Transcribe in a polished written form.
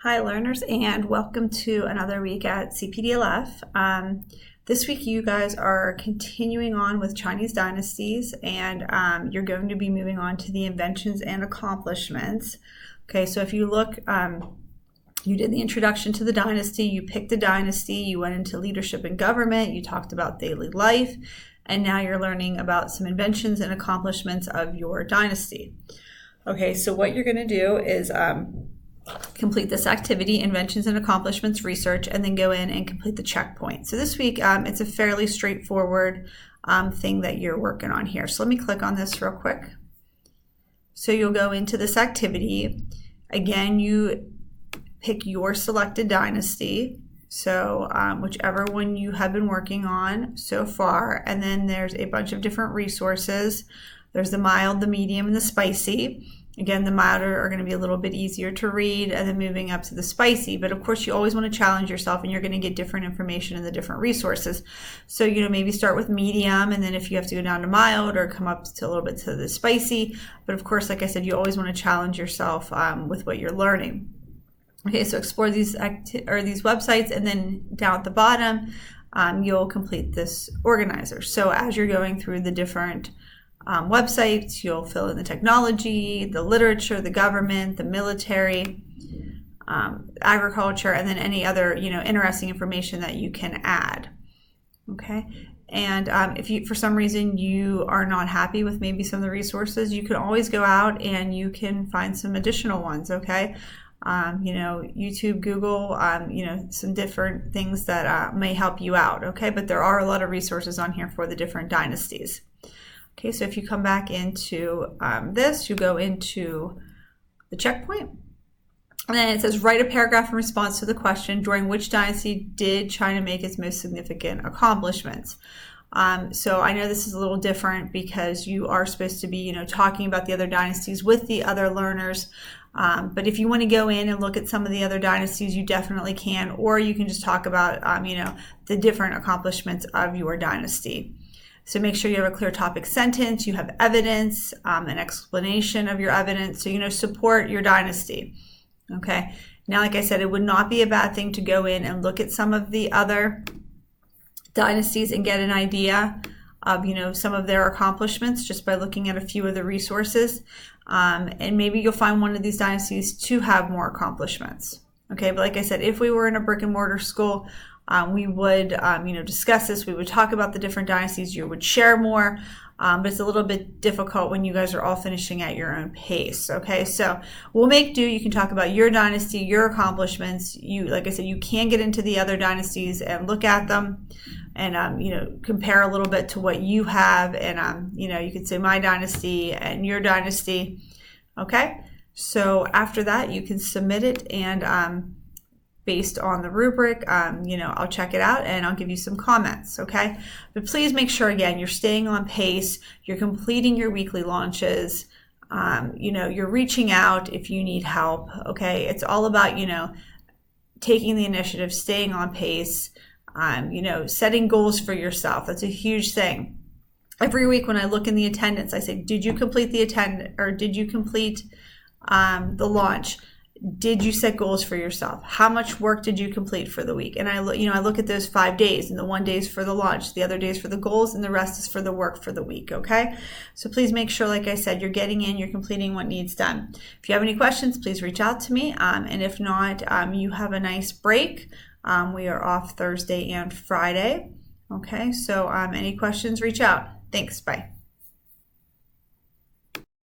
Hi learners, and welcome to another week at CPDLF. This week you guys are continuing on with Chinese dynasties, and you're going to be moving on to the inventions and accomplishments. Okay, so if you look, you did the introduction to the dynasty, you picked the dynasty, you went into leadership and government, you talked about daily life, and now you're learning about some inventions and accomplishments of your dynasty. Okay, so what you're going to do is complete this activity, inventions and accomplishments research, and then go in and complete the checkpoint. So this week, it's a fairly straightforward thing that you're working on here. So let me click on this real quick. So you'll go into this activity. Again, you pick your selected dynasty. So whichever one you have been working on so far. And then there's a bunch of different resources. There's the mild, the medium, and the spicy. Again, the milder are going to be a little bit easier to read, and then moving up to the spicy. But of course, you always want to challenge yourself, and you're going to get different information in the different resources. So, maybe start with medium, and then if you have to go down to mild or come up to a little bit to the spicy. But of course, like I said, you always want to challenge yourself with what you're learning. Okay, so explore these websites, and then down at the bottom, you'll complete this organizer. So as you're going through the different websites, you'll fill in the technology, the literature, the government, the military, agriculture, and then any other interesting information that you can add. Okay, and if you for some reason you are not happy with maybe some of the resources, you can always go out and you can find some additional ones. Okay, YouTube, Google, some different things that may help you out. Okay, but there are a lot of resources on here for the different dynasties. Okay, so if you come back into this, you go into the checkpoint. And then it says, write a paragraph in response to the question, during which dynasty did China make its most significant accomplishments? So I know this is a little different because you are supposed to be, talking about the other dynasties with the other learners. But if you want to go in and look at some of the other dynasties, you definitely can. Or you can just talk about, the different accomplishments of your dynasty. So make sure you have a clear topic sentence, you have evidence, an explanation of your evidence, so support your dynasty. Okay. Now, like I said, it would not be a bad thing to go in and look at some of the other dynasties and get an idea of, some of their accomplishments just by looking at a few of the resources. And maybe you'll find one of these dynasties to have more accomplishments. Okay. But like I said, if we were in a brick and mortar school, we would, discuss this. We would talk about the different dynasties. You would share more, but it's a little bit difficult when you guys are all finishing at your own pace. Okay, so we'll make do. You can talk about your dynasty, your accomplishments. Like I said, you can get into the other dynasties and look at them, and compare a little bit to what you have, and you could say my dynasty and your dynasty. Okay, so after that, you can submit it and. Based on the rubric, I'll check it out and I'll give you some comments, okay? But please make sure, again, you're staying on pace, you're completing your weekly launches, you're reaching out if you need help, okay? It's all about, taking the initiative, staying on pace, setting goals for yourself. That's a huge thing. Every week when I look in the attendance, I say, did you complete the launch? Did you set goals for yourself? How much work did you complete for the week? And I look at those 5 days, and the 1 day is for the launch, the other day is for the goals, and the rest is for the work for the week, okay? So please make sure, like I said, you're getting in, you're completing what needs done. If you have any questions, please reach out to me. And if not, you have a nice break. We are off Thursday and Friday, okay? So any questions, reach out. Thanks, bye.